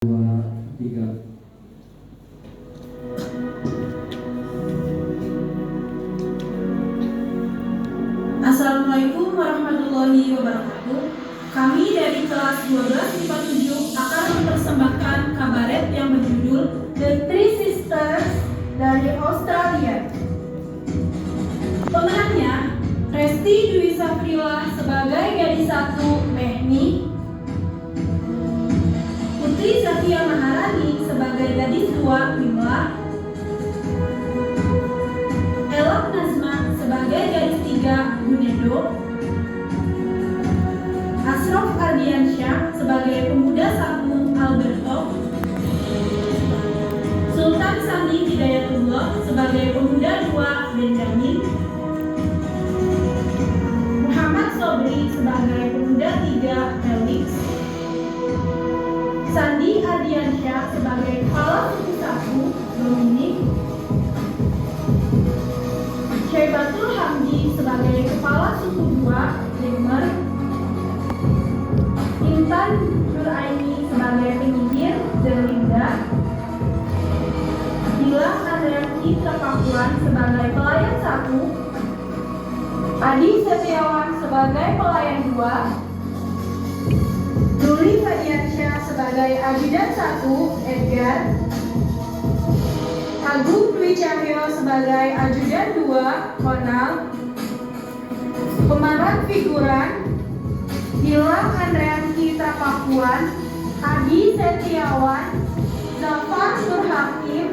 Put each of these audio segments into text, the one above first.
2, 3. Assalamualaikum warahmatullahi wabarakatuh. Kami dari kelas 12 IPA 7 akan mempersembahkan kabaret yang berjudul The Three Sisters dari Australia. Pemenangnya Resti Dwi Safrila sebagai gadis 1 Mehni, Putri Zakia Maharani sebagai gadis 2 Wimla, Elok Nazma sebagai gadis 3 Gunedo, Asrof Ardiansyah sebagai pemuda 1 Alberto, Sultan Sami Hidayatullah sebagai pemuda 2 Benjamin, Muhammad Sobri sebagai pemuda 3 Felix, Sandi Ardiansyah sebagai kepala suku 1 Dominik, Syaibatul Hamdi sebagai kepala suku 2 Demer, Intan Nuraini sebagai penyihir Zelinda, Gilang Andreani Pakuan sebagai pelayan 1, Adi Setiawan sebagai pelayan 2, Ruli Fadiansyah sebagai ajudan 1 Edgar, Agung Dwi Cahyo sebagai ajudan 2 Konal, pemeran figuran Gilang Andrean Citra Pakuan, Adi Setiawan, Zafar Nur Hakim,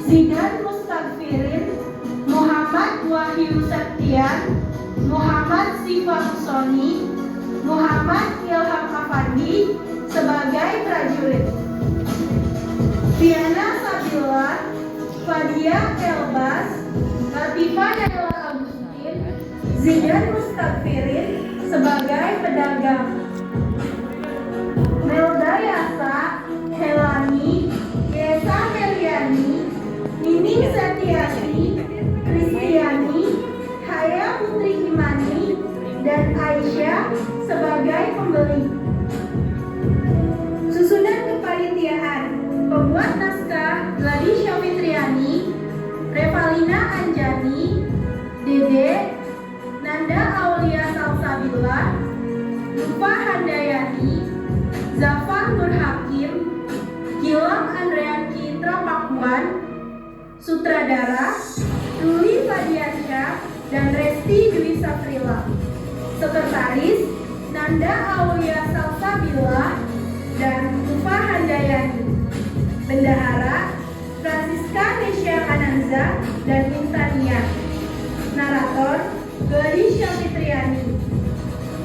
Zidan Mustagfirin, Muhammad Wahyu Septian, Muhammad Siva Soni, Muhammad Ilham Afandi sebagai prajurit, Diana Sabila, Fadia Elbas, Latifah Naila Agustin, Zidan Mustagfirin sebagai pedagang, Melda Yasa, Helani, Yesa Meliani, Nining Setiasi, Kristiani, Haya Putri Imani, dan Aisyah sebagai pembeli. Susunan kepanitiaan: pembuat naskah Gladi Syafitriani, Revalina Anjani, Dede, Nanda Aulia Salsabila, Lufa Handayani, Zafar Nur Hakim, Gilang Andrean Citra Pakuan, sutradara Ruli Fadiansyah dan Resti Dwi Safrila, sekretaris Nanda Aulia Salsabila dan Lufa Handayani, bendahara Francisca Nesya Ananza dan Intania, narator Gladi Syafitriani,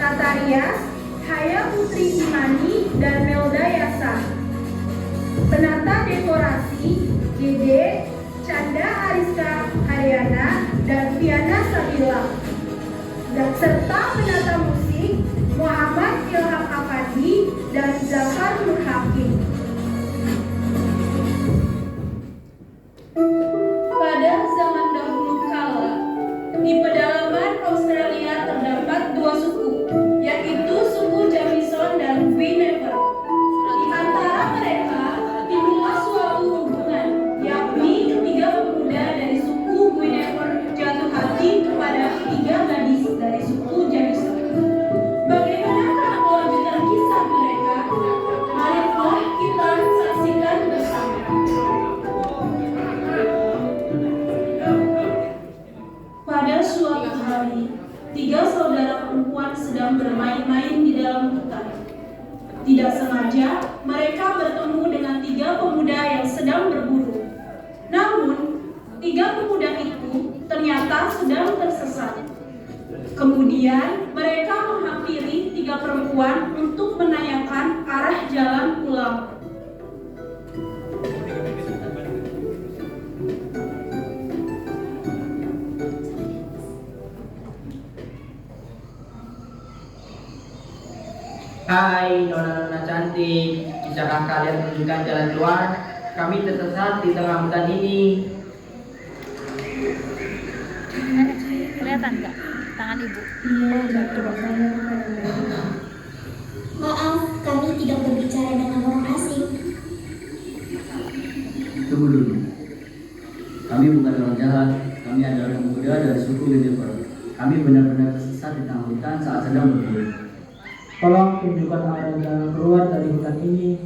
tata rias Haya Putri Imani dan Melda Yasa, penata dekorasi Dede, Canda Ariska Haryana dan Fiana Sabila, dan serta penata musik Muhammad Ilham Afandi dan Zafar Nur Hakim. Pada zaman dahulu kala, di pedalaman Australia terdapat 2 suku, yaitu suku Jamison dan Guinevere. Di antara mereka timbullah suatu hubungan, yakni ketiga pemuda dari suku Guinevere jatuh hati kepada 3 gadis dari suku Jamison. Bagaimanakah kelanjutan kisah mereka? Marilah kita saksikan bersama. Pada suatu hari, 3 saudara perempuan sedang bermain-main di dalam hutan. Tidak sengaja, mereka bertemu dengan 3 pemuda yang sedang berburu. Namun, 3 pemuda itu ternyata sedang tersesat. Kemudian, mereka menghampiri 3 perempuan untuk menanyakan arah jalan pulang. Hai nona-nona cantik, bisakah kalian menunjukkan jalan keluar? Kami tersesat di tengah hutan ini. Kelihatan nggak tangan ibu? Iya, coba saya. Maaf, kami tidak berbicara dengan orang asing. Tunggu dulu. Kami bukan orang jahat. Kami adalah pemuda dari suku Linever. Kami benar-benar tersesat di tengah hutan saat sedang berburu. Tolong tunjukkan arah jalan keluar dari hutan ini.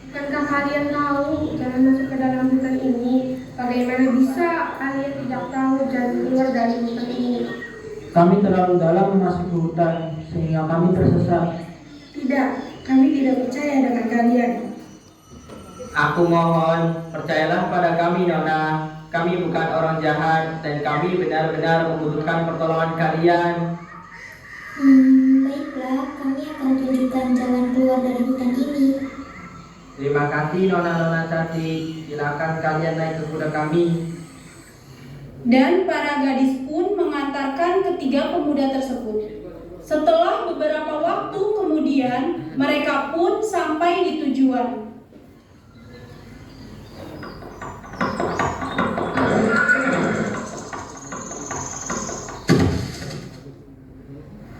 Bukankah kalian tahu jalan masuk ke dalam hutan ini? Bagaimana bisa kalian tidak tahu jalan keluar dari hutan ini? Kami terlalu dalam memasuki hutan sehingga kami tersesat. Tidak, kami tidak percaya dengan kalian. Aku mohon, percayalah pada kami, Nona. Kami bukan orang jahat dan kami benar-benar membutuhkan pertolongan kalian. Baiklah, kami akan tunjukkan jalan keluar dari hutan ini. Terima kasih, Nona-nona cantik. Silakan kalian naik ke kuda kami. Dan para gadis pun mengantarkan ketiga pemuda tersebut. Setelah beberapa waktu kemudian, mereka pun sampai di tujuan.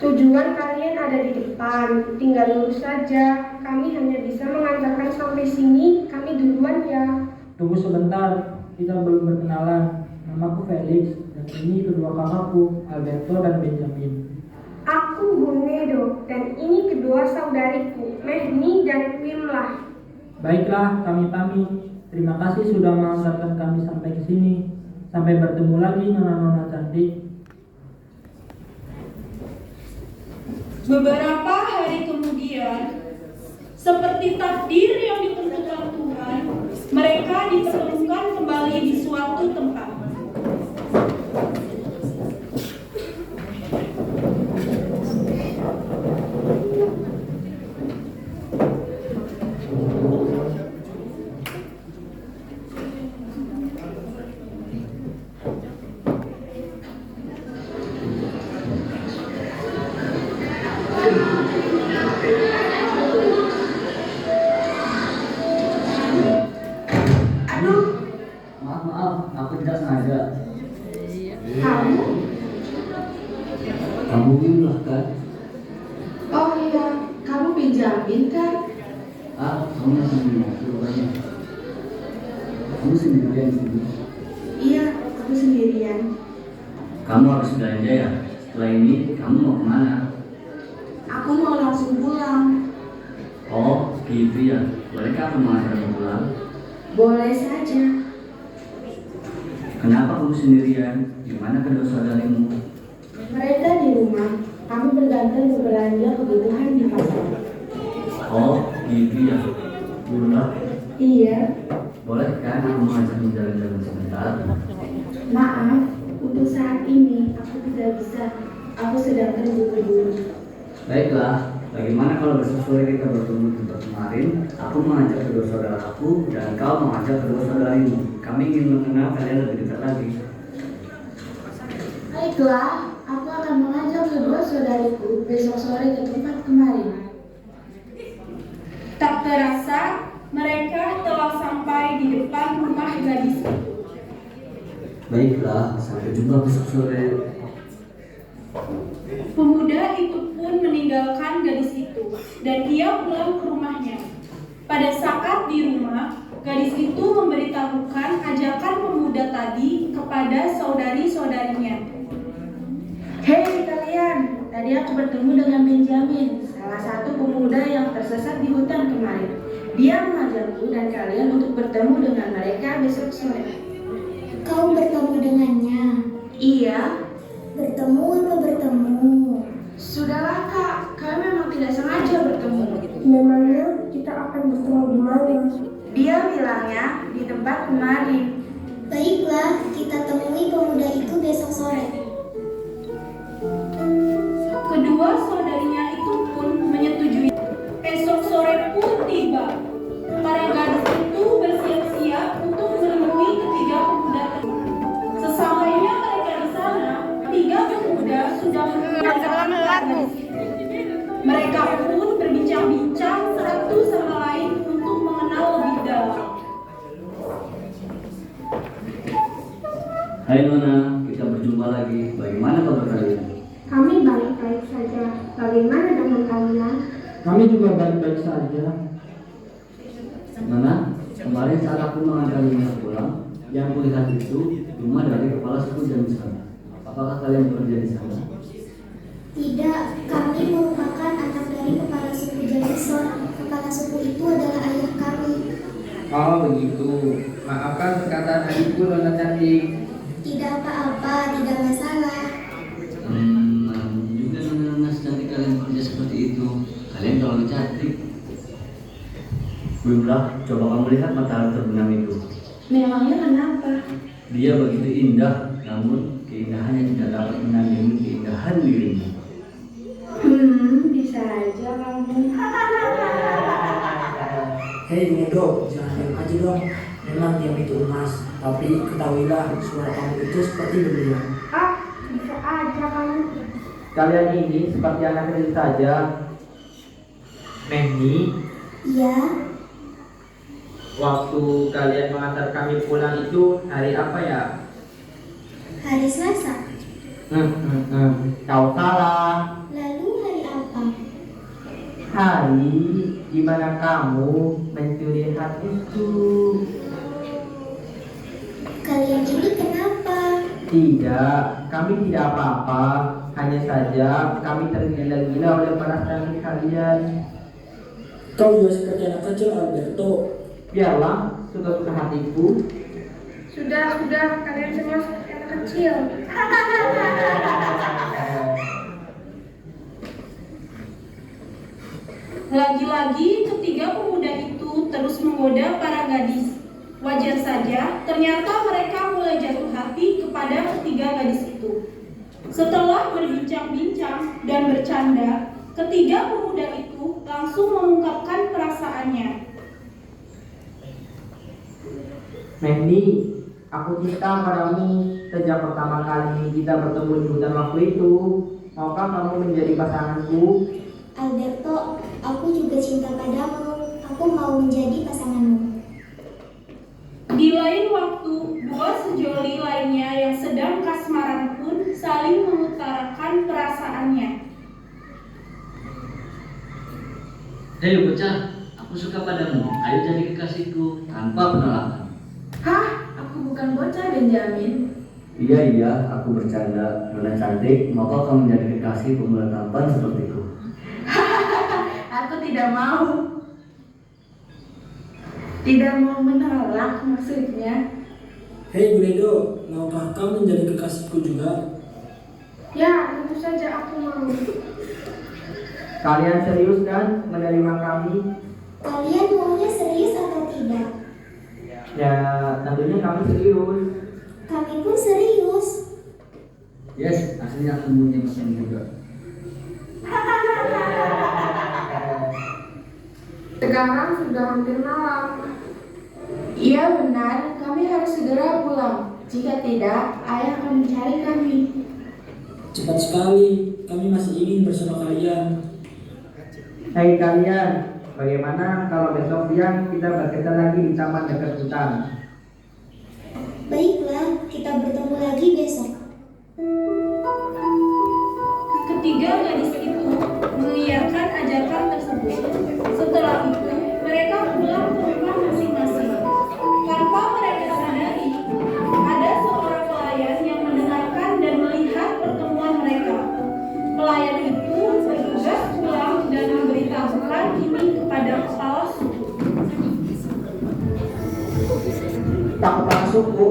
Tujuan kalian ada di depan, tinggal lurus saja. Kami hanya bisa mengantarkan sampai sini. Kami duluan ya. Tunggu sebentar, kita belum berkenalan. Namaku Felix dan ini kedua kakakku, Alberto dan Benjamin. Aku Bunedo dan ini kedua saudariku, Mehni dan Wimlah. Baiklah, kami pamit. Terima kasih sudah mengantarkan kami sampai ke sini. Sampai bertemu lagi, nona-nona cantik. Beberapa hari kemudian, seperti takdir yang ditentukan Tuhan, mereka dipertemukan kembali di suatu tempat. Maaf, aku tidak sengaja. Kamu? Kamu Wimlah kan? Oh iya, kamu Benjamin kan? Kamu masih mengerti rupanya. Kamu sendirian di sini. Iya, aku sendirian. Kamu harus belanja ya. Setelah ini, kamu mau kemana? Aku mau langsung pulang. Oh, gitu ya. Bolehkah aku mengantarmu pulang? Boleh saja. Kenapa kamu sendirian? Di mana kedua saudarimu? Mereka di rumah. Kami bergantian berbelanja kebutuhan di pasar. Oh, gitu ya. Wimlah, Iya. bolehkah aku mengajakmu jalan-jalan sebentar? Maaf, untuk saat ini aku tidak bisa. Aku sedang terburu-buru. Baiklah, bagaimana kalau besok sore kita bertemu di tempat kemarin? Aku mengajak kedua saudaraku dan kau mengajak kedua saudarimu. Kami ingin mengenal kalian lebih dekat lagi. Baiklah, aku akan mengajak kedua saudariku besok sore ke tempat kemarin. Tak terasa, mereka telah sampai di depan rumah gadis itu. Baiklah, sampai jumpa besok sore. Pemuda itu pun meninggalkan gadis itu dan ia pulang ke rumahnya. Pada saat di rumah, gadis itu memberitahukan ajakan pemuda tadi kepada saudari-saudarinya. Hei kalian, tadi aku bertemu dengan Benjamin, salah satu pemuda yang tersesat di hutan kemarin. Dia mengajakku dan kalian untuk bertemu dengan mereka besok sore. Kau bertemu dengannya. Iya, Bertemu apa bertemu? sudahlah kak, kami memang tidak sengaja bertemu. Memangnya kita akan bertemu di mana? Dia bilangnya di tempat kemarin. Baiklah, kita temui pemuda itu besok sore. Kedua saudarinya itu pun menyetujui. Esok sore pun tiba. Para gadis itu bersiap-siap untuk menemui ketiga pemuda tersebut. Sesampainya mereka di sana, tiga pemuda sudah mengenal gadis itu. Mereka pun berbincang-bincang satu sama lain untuk mengenal lebih dalam. Hai Nona, kita berjumpa lagi. Bagaimana kabar kalian? Kami baik-baik saja. Bagaimana dengan kalian? Kami juga baik-baik saja. Nona, kamu Kemarin saat aku mengantarnya pulang, yang kulihat itu rumah dari kepala suku Jamison. Apakah kalian bekerja di sana? Tidak, kami merupakan anak dari kepala suku Jamison. Kepala suku itu adalah ayah kami. Oh begitu. Maafkan perkataan adikku Nona cantik. Tidak apa-apa, tidak masalah. Juga nona secantik kalian bekerja seperti itu. Kalian terlalu cantik. Belumlah, coba kamu lihat matahari terbenam itu. Memangnya kenapa? Dia begitu indah, namun keindahannya tidak dapat menandingi keindahan dirimu. Bisa aja kamu. Hei Nedo, jangan diam aja dong. Memang diam itu emas, tapi ketahuilah suara kamu itu seperti berlian. Bisa aja kamu. Kalian ini seperti anak kecil saja. Mehni, Iya, waktu kalian mengantar kami pulang itu hari apa ya? hari Selasa. Kau salah. Lalu hari apa? Hari di mana kamu mencuri hatiku. Kalian ini kenapa? Tidak, kami tidak apa-apa. Hanya saja kami tergila-gila oleh paras cantik kalian. Kau juga seperti anak kecil Alberto. Biarlah, suka-suka hatiku. Sudah, kalian semua seperti anak kecil. Lagi-lagi ketiga pemuda itu terus menggoda para gadis. Wajar saja, ternyata mereka mulai jatuh hati kepada ketiga gadis itu. Setelah berbincang-bincang dan bercanda, ketiga pemuda itu langsung mengungkapkan perasaannya. Mehdi, aku cinta padamu sejak pertama kali kita bertemu di hutan waktu itu. Maukah kamu menjadi pasanganku? Alberto, aku juga cinta padamu. Aku mau menjadi pasanganmu. Di lain waktu, dua sejoli lainnya yang sedang kasmaran pun saling mengutarakan perasaannya. Hei bocah, aku suka padamu. Ayo jadi kekasihku tanpa penolakan. Hah? Aku bukan bocah Benjamin. Iya, aku bercanda. Nona cantik, maukah kamu menjadi kekasih pemuda tampan sepertiku? Aku tidak mau. Tidak mau menolak maksudnya. Hei Guido, maukah kau menjadi kekasihku juga? Ya, tentu saja aku mau. Kalian serius kan menerima kami? Kalian maunya serius atau tidak? Ya, tentunya kami serius. Kami pun serius. Yes, aslinya aku punya pesan juga. Sekarang sudah hampir malam. Iya benar, kami harus segera pulang. Jika tidak, ayah akan mencari kami. Cepat sekali, kami masih ingin bersama kalian. Hei kalian, bagaimana kalau besok siang kita berkegiatan lagi di taman dekat hutan? Baiklah, kita bertemu lagi besok. Ketiga gadis itu mengiyakan ajakan tersebut. Setelah itu, mereka pulang ke rumah masing-masing. Tanpa mereka sadari, ada seorang pelayan yang mendengarkan dan melihat pertemuan mereka. Pelayan itu bertugas pulang dan memberitahukan ini kepada kepala suku. Tak kepala suku,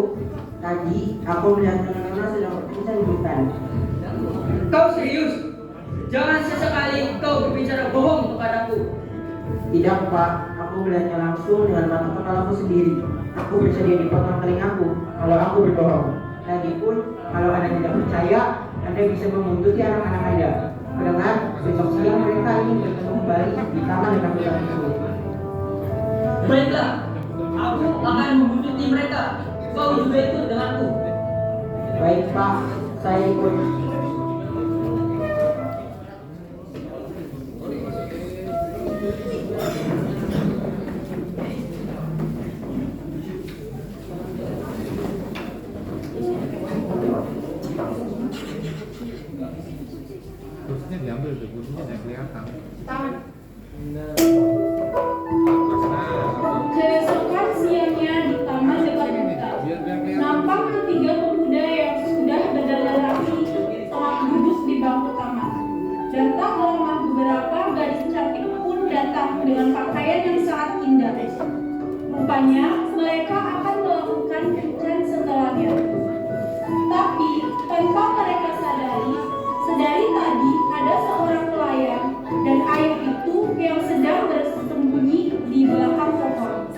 tadi aku melihat Nona sedang berbincang di hutan. Kau serius? Jangan sesekali kau berbicara bohong kepadaku. Tidak Pak, aku melihatnya langsung dengan mata kepalaku sendiri. Aku bersedia dipotong telingaku kalau aku berbohong. Lagipun, kalau Anda tidak percaya, Anda bisa membuntuti anak-anak Anda. Mendengar, besok siang mereka ingin bertemu kembali di taman dekat hutan itu. Baiklah, aku akan membuntuti mereka. Kau juga ikut denganku. Baik Pak, saya ikut. Terusnya diambil tuh, bunyinya jangan kelihatan. Keesokan siang Rupanya mereka akan melakukan kencan setelahnya. Tapi tanpa mereka sadari, sedari tadi ada seorang pelayan dan ayah itu yang sedang bersembunyi di belakang pohon.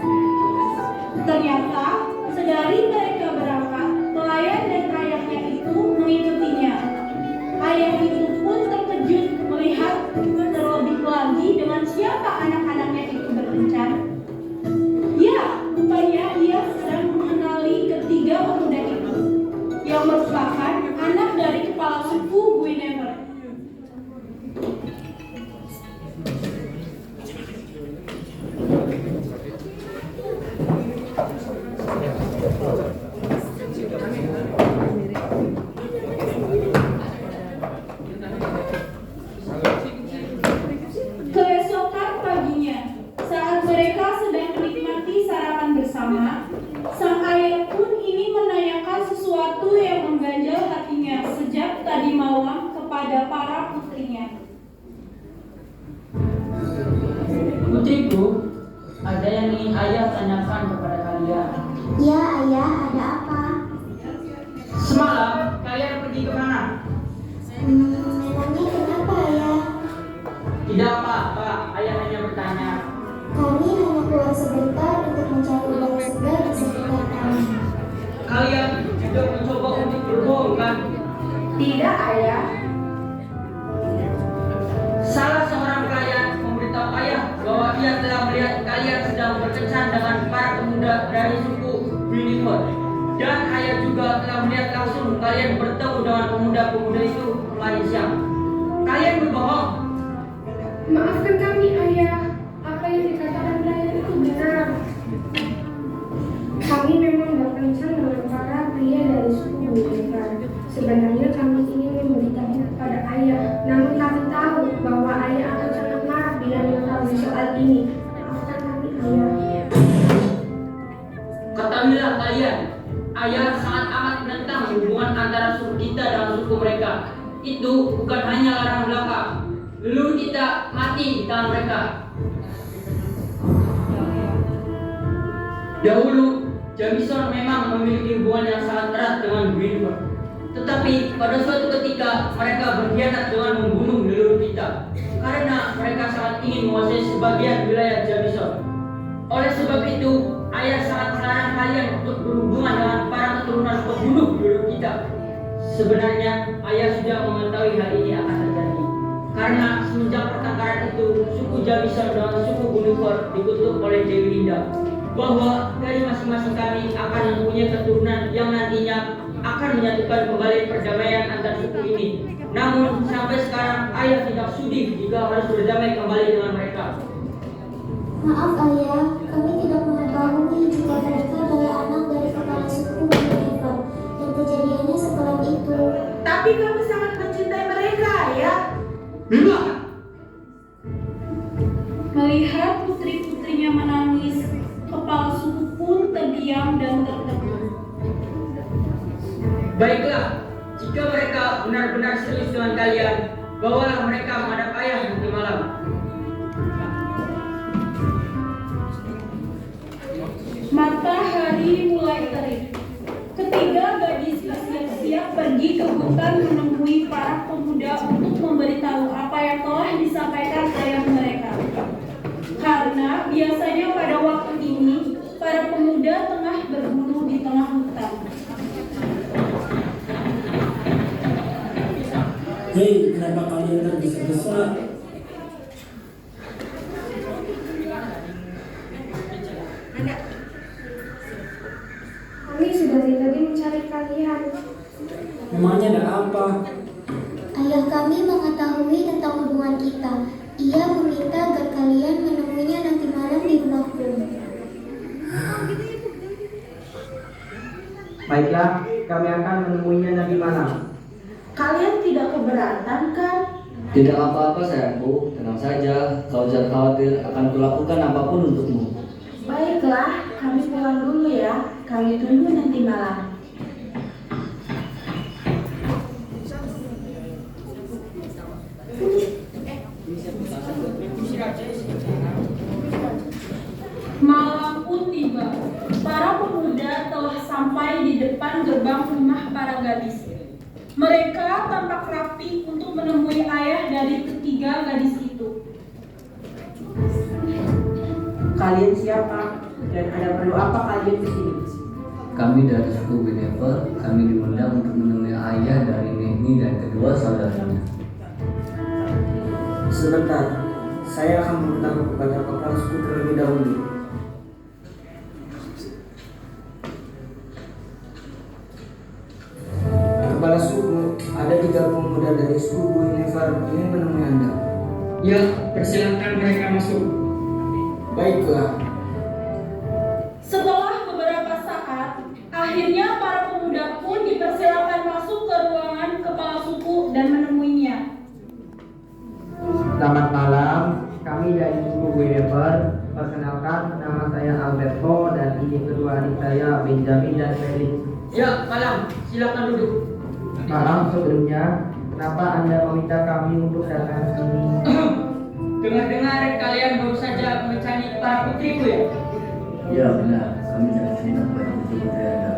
Ternyata sedari mereka berangkat, pelayan dan ayahnya itu mengikutinya. Ayah itu pun terkejut melihat terlebih lagi dengan siapa anak-anaknya itu berkencan. Ya, rupanya ia sedang mengenali ketiga pemuda itu, yang merupakan anak dari kepala suku Guinevere. Keesokan paginya, saat mereka sedang menikmati sarapan bersama, sang ayah pun ingin menanyakan sesuatu yang mengganjal hatinya sejak tadi malam kepada para putrinya. Putriku, ada yang ingin ayah tanyakan kepada kalian. Ya ayah, ada apa? Semalam kalian pergi kemana? Memangnya kenapa ayah? Tidak apa-apa, ayah hanya bertanya. Kami hanya keluar sebentar untuk mencari udara segar di sekitar kami. Kalian juga mencoba untuk berbohong kan? Tidak, ayah. Salah seorang pelayan memberitahu ayah bahwa ia telah melihat kalian sedang berkencan dengan para pemuda dari suku Guinevere. Dan ayah juga telah melihat langsung kalian bertemu dengan pemuda-pemuda itu kemarin siang. Kalian berbohong. Maafkan kami, ayah. Apa yang dikatakan pelayan itu benar. Kami memang berkencan dengan para pria dari suku Guinevere. Sebenarnya kami ingin memberitahu kepada ayah, namun kami tahu bahwa ayah akan sangat marah bila mengetahui soal ini. Maafkan kami, ayah. Ketahuilah kalian, ayah sangat amat menentang hubungan antara suku kita dengan suku mereka. Itu bukan hanya larangan belaka. Leluhur kita mati di tangan mereka. Dahulu, Jamison memang memiliki hubungan yang sangat erat dengan Guinevere. Tetapi pada suatu ketika mereka berkhianat dengan membunuh leluhur kita karena mereka sangat ingin menguasai sebagian wilayah Jamison. Oleh sebab itu, ayah sangat melarang kalian untuk berhubungan dengan para keturunan pembunuh leluhur kita. Sebenarnya, ayah sudah mengetahui hal ini akan terjadi. Karena semenjak pertengkaran itu, suku Jamison dan suku Guinevere dikutuk oleh Dewi Linda, bahwa dari masing-masing kami akan mempunyai keturunan yang nantinya akan menyatukan kembali perdamaian antar suku ini. Namun sampai sekarang ayah tidak sudi jika harus berdamai kembali dengan mereka. Maaf ayah, kami tidak mengetahui jika mereka adalah anak dari kepala suku Guinevere dan kejadiannya sekelam itu. Tapi kami sangat mencintai mereka, ayah. Memang. Melihat putri-putrinya menangis, kepala suku pun terdiam dan tertegun. Baiklah, jika mereka benar-benar serius dengan kalian, bawalah mereka menghadap ayah nanti malam. Matahari mulai terik. Ketiga gadis bersiap-siap pergi ke hutan menemui para pemuda untuk memberitahu apa yang telah disampaikan ayah mereka. Karena biasanya pada waktu ini, para pemuda tengah berburu di tengah hutan. Hei, kenapa kalian tergesa-gesa? Kami sudah tadi mencari kalian. Memangnya ada apa? Ayah kami mengetahui tentang hubungan kita. Ia meminta agar kalian menemuinya nanti malam di rumahku. Baiklah, kami akan menemuinya nanti malam. Kalian tidak keberatan kan? Tidak apa-apa sayangku, tenang saja. Kau jangan khawatir, akan kulakukan apapun untukmu. Baiklah, kami pulang dulu ya. Kami tunggu nanti malam. Malam pun tiba. pemuda telah sampai di depan gerbang rumah para gadis. Mereka tampak rapi untuk menemui ayah dari ketiga gadis itu. Kalian siapa? Dan ada perlu apa kalian di sini? Kami dari suku Benefer, kami diundang untuk menemui ayah dari Nehmi dan kedua saudaranya. Sebentar, saya akan memberitahu kepada kepala suku terlebih dahulu. Kepala suku, ada 3 pemuda dari suku Benefer ingin menemui Anda. Ya, persilakan mereka masuk. Baiklah. Setelah beberapa saat, akhirnya para pemuda pun dipersilakan masuk ke ruangan kepala suku dan menemuinya. Selamat malam, kami dari suku Benefer. Perkenalkan, nama saya Alberto dan ini kedua adik saya Benjamin dan Felix. Ya, malam. Silakan duduk. Malam sebelumnya, kenapa Anda meminta kami untuk datang ke sini? Dengar-dengar kalian baru saja mencari para putriku ya? Ya benar, kami dari sini kepada putri-putri Anda.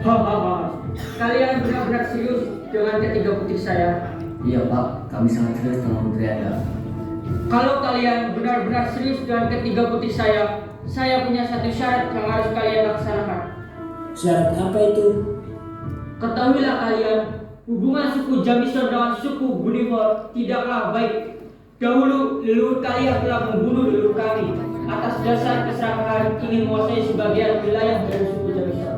Hahaha. Kalian benar-benar serius dengan ketiga putri saya. Iya Pak, kami sangat serius dengan putri Anda. Kalau kalian benar-benar serius dengan ketiga putri saya punya satu syarat yang harus kalian laksanakan. Syarat apa itu? Ketahuilah kalian, hubungan suku Jamison dengan suku Benefer tidaklah baik. Dahulu leluhur kalian telah membunuh leluhur kami atas dasar keserakahan ingin menguasai sebagian wilayah dari suku Jamison.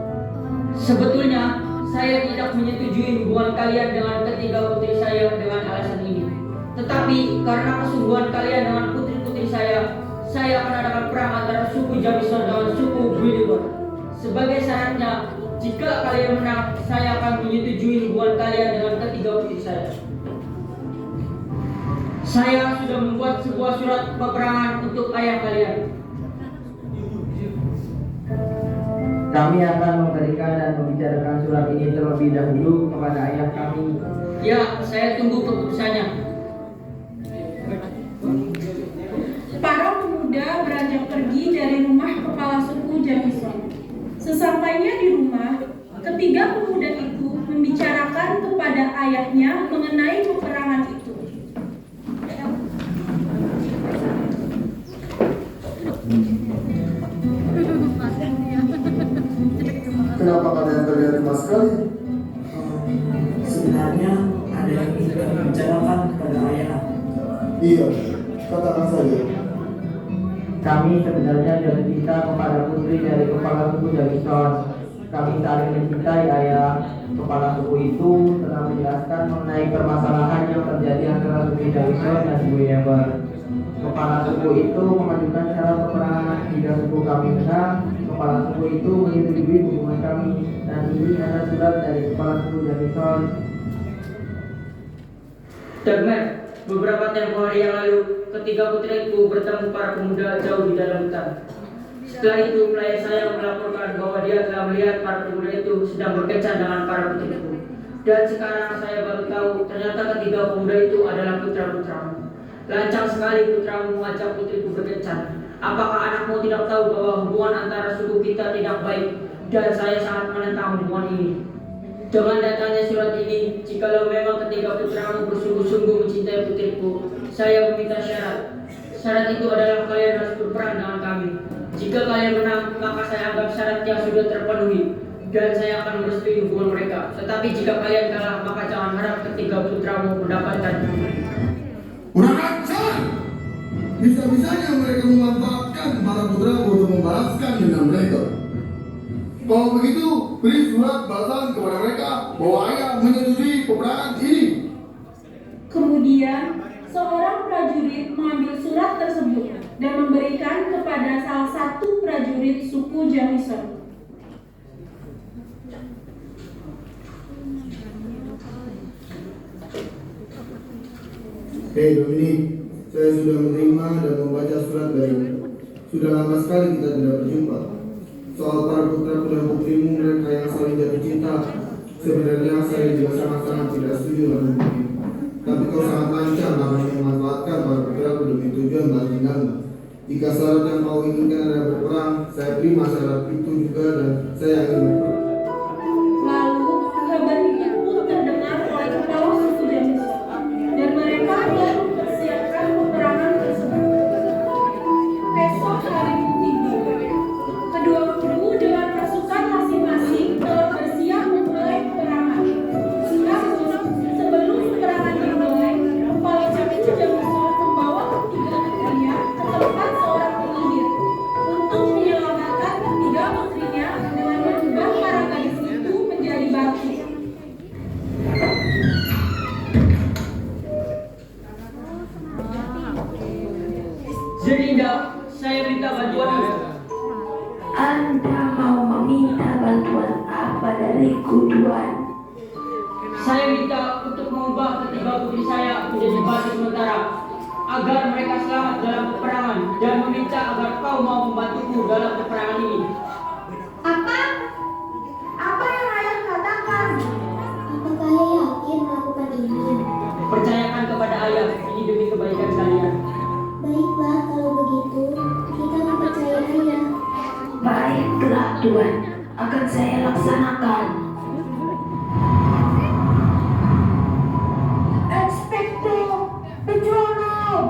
Sebetulnya saya tidak menyetujui hubungan kalian dengan ketiga putri saya dengan alasan ini. Tetapi karena kesungguhan kalian dengan putri-putri saya akan adakan perang antara suku Jamison dengan suku Benefer. Sebagai syaratnya, jika kalian menang, saya akan menyetujui hubungan kalian dengan ketiga putri saya. Saya sudah membuat sebuah surat peperangan untuk ayah kalian. Kami akan memberikan dan membicarakan surat ini terlebih dahulu kepada ayah kami. Ya, saya tunggu keputusannya. Para pemuda beranjak pergi dari rumah kepala suku Jamison. Sesampainya di rumah, ketiga pemuda itu membicarakan kepada ayahnya mengenai peperangan itu. Kenapa kalian terlihat cemas sekali? Sebenarnya ada yang ingin kami bicarakan kepada ayah. Iya, katakan saja. Kami sebenarnya jatuh cinta kepada putri dari kepala suku Jamison. Kami saling mencintai ayah. Kepala suku itu telah menjelaskan mengenai permasalahan yang terjadi antara suku Jamison dan suku Benefer. Kepala suku itu mengajukan syarat peperangan jika suku kami menang. Kepala suku itu menyetujui hubungan kami, dan ini adalah surat dari kepala suku Jamison. Dagmer, beberapa tempoh hari yang lalu, ketiga putriku bertemu para pemuda jauh di dalam hutan. Setelah itu, pelayan saya melaporkan bahwa dia telah melihat para pemuda itu sedang berkencan dengan para putriku. Dan sekarang saya baru tahu, ternyata ketiga pemuda itu adalah putra-putramu. Lancang sekali putramu mengajak putriku berkencan. Apakah anakmu tidak tahu bahwa hubungan antara suku kita tidak baik? Dan saya sangat menentang hubungan ini. Dengan datangnya surat ini, jikalau memang ketiga putramu bersungguh-sungguh mencintai putriku, saya meminta syarat. Syarat itu adalah kalian harus berperang dengan kami. Jika kalian menang, maka saya anggap syaratnya sudah terpenuhi dan saya akan merestui hubungan mereka. Tetapi jika kalian kalah, maka jangan harap ketiga putramu mendapatkan. Kurang ajar! Bisa-bisanya mereka memanfaatkan para putraku untuk membalaskan dendam mereka. Kalau begitu, beri surat balasan kepada mereka bahwa ayah menyetujui peperangan ini. Kemudian, seorang prajurit mengambil surat tersebut dan memberikan kepada salah satu prajurit suku Jamison. Hei Dominic, saya sudah menerima dan membaca surat darimu. Sudah lama sekali kita tidak berjumpa. Soal para putraku dan putrimu mereka yang saling jatuh cinta, sebenarnya saya juga sangat-sangat tidak setuju dengan hubungan ini. Tapi kau sangat lancar namanya memanfaatkan para putraku demi tujuan balas dendam. Jika syarat yang kau inginkan adalah berperang, saya terima syarat itu juga dan saya ingin berperang. Lalu kabar itu pun terdengar oleh kepala suku Jamison, dan mereka telah mempersiapkan peperangan tersebut. Esok hari Minggu, kedua kubu dengan pasukan masing-masing telah bersiap memulai peperangan. Namun sebelum peperangan dimulai, kepala suku Jamison membawa ketiga putrinya ke tempat seorang penyihir untuk menyelamatkan ketiga putrinya dengan mengubah para gadis itu menjadi batu. Zerinda, saya minta bantuan Anda. Anda mau meminta bantuan apa dariku, Tuan? Saya minta untuk mengubah ketiga putri saya menjadi batu sementara agar mereka selamat dalam peperangan dan meminta agar kau mau membantuku dalam peperangan ini. Apa? Apa yang ayah katakan? Apakah ayah yakin melakukan ini? Percayakan kepada ayah, ini demi kebaikan kalian. Baiklah, kalau begitu, kita mempercayai ayah. Baiklah, Tuan. Akan saya laksanakan. Expecto Patronum!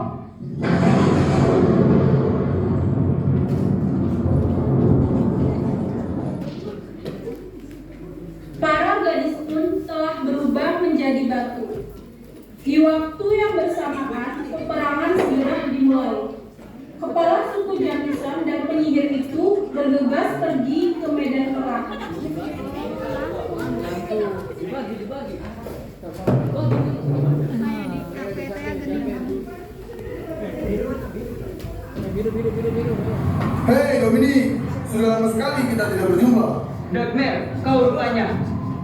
Para gadis pun telah berubah menjadi batu. Di waktu yang bersamaan, peperangan segera dimulai. Kepala suku Jamison dan penyihir itu bergegas pergi ke medan perang. Hei Dominic, sudah lama sekali kita tidak berjumpa. Dagmer, kau rupanya.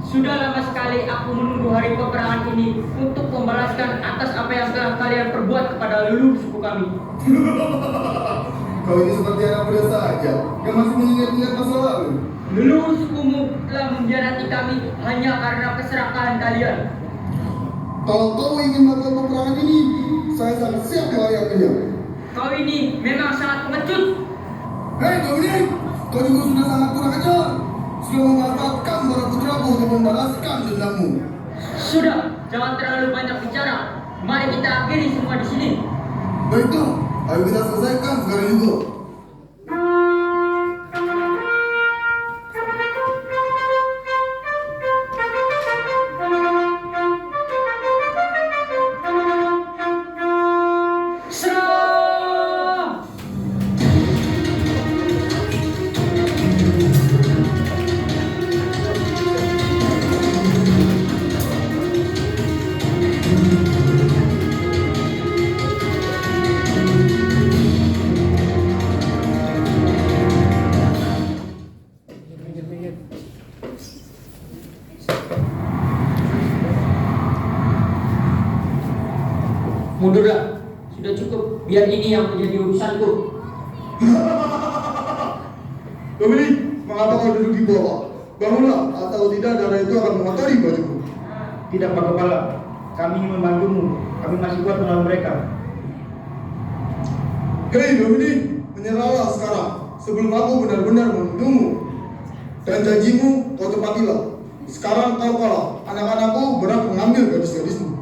Sudah lama sekali aku menunggu hari peperangan ini untuk membalaskan atas apa yang telah kalian perbuat kepada leluhur suku kami. Kau ini seperti anak muda saja yang masih mengingat-ingat masa lalu. Leluhur sukumu telah mengkhianati kami hanya karena keserakahan kalian. Kalau kau ingin melakukan peperangan ini, saya sangat siap melayaninya. Kau ini memang sangat pengecut. Hei Dominic, kau juga sudah sangat kurang ajar. Sudah memanfaatkan para putraku untuk membalaskan dendammu. Sudah, jangan terlalu banyak bicara. Mari kita akhiri semua di sini. Baiklah, ayo kita selesaikan sekarang juga. Serang! Mundurlah, sudah cukup. Biar ini yang menjadi urusanku. Dominic, mengapa kau duduk di bawah? Bangunlah, atau tidak darah itu akan mengotori bajuku. Tidak, Pak Kepala. Kami ingin membantumu. Kami masih kuat melawan mereka. Hei Dominic, menyerahlah sekarang sebelum aku benar-benar membunuhmu. Dan janjimu kau tepatilah. Sekarang kau kalah. Anak-anakku berhak mengambil gadis-gadismu.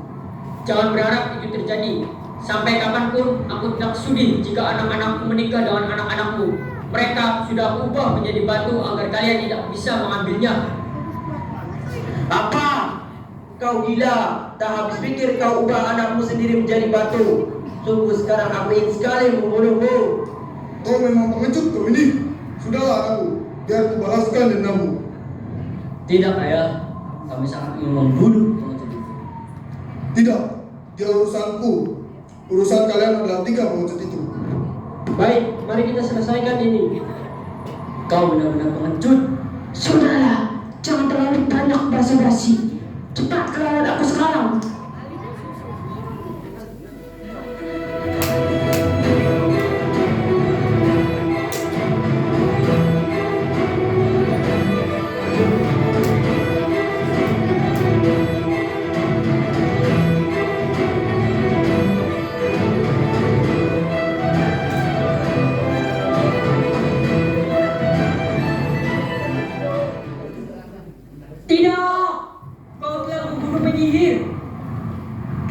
Jangan berharap itu terjadi. Sampai kapanpun aku tidak sudi jika anak-anakku menikah dengan anak-anakmu. Mereka sudah aku ubah menjadi batu agar kalian tidak bisa mengambilnya. Apa? Kau gila? Tak habis pikir kau ubah anakmu sendiri menjadi batu. Sungguh sekarang aku ingin sekali membunuhmu. Kau memang pengecut Dominic. Sudahlah anakku, biar kubalaskan dendammu. Tidak ayah, kami sangat ingin membunuh pengecut itu. Tidak, dia urusanku. Urusan kalian adalah 3 pengecut itu. Baik, mari kita selesaikan ini. Kau benar-benar pengecut. Sudahlah, jangan terlalu banyak basa-basi. Cepat lawan aku sekarang.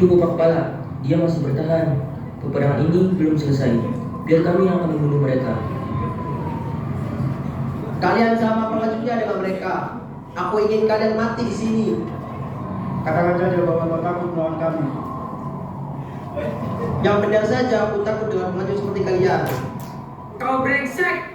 Tunggu Pak Kepala, dia masih bertahan. Peperangan ini belum selesai. Biar kami yang akan membunuh mereka. Kalian sama pengajutnya dengan mereka. Aku ingin kalian mati di sini. Katakan saja bahwa Bapak takut melawan kami. Yang benar saja, aku takut dengan pengacut seperti kalian. Kau brengsek!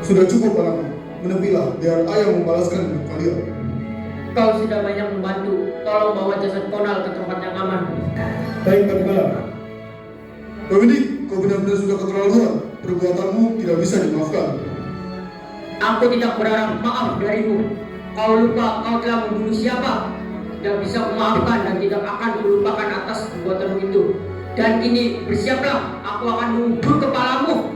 Sudah cukup anakku, menepilah biar ayah membalaskan hidup kalian. Kau sudah banyak membantu. Tolong bawa jasad Konal ke tempat yang aman. Baik, Pak Kepala. Dominik, kau benar-benar sudah keterlaluan. Perbuatanmu tidak bisa dimaafkan. Aku tidak berharap maaf darimu. Kau lupa kau telah membunuh siapa? Tidak bisa memaafkan dan tidak akan melupakan atas perbuatanmu itu. Dan kini bersiaplah, aku akan mengubur kepalamu.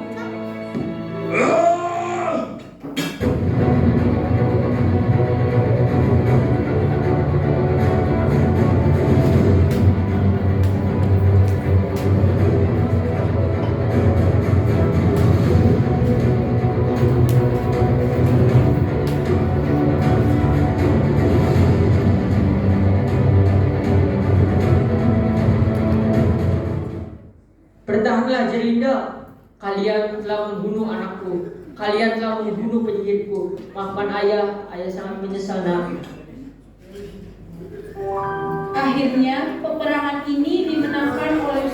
Bertahanlah Jelinda. Kalian telah membunuh anakku. Kalian telah membunuh penyihirku. Maafkan ayah. Ayah sangat menyesal nak. Akhirnya peperangan ini dimenangkan oleh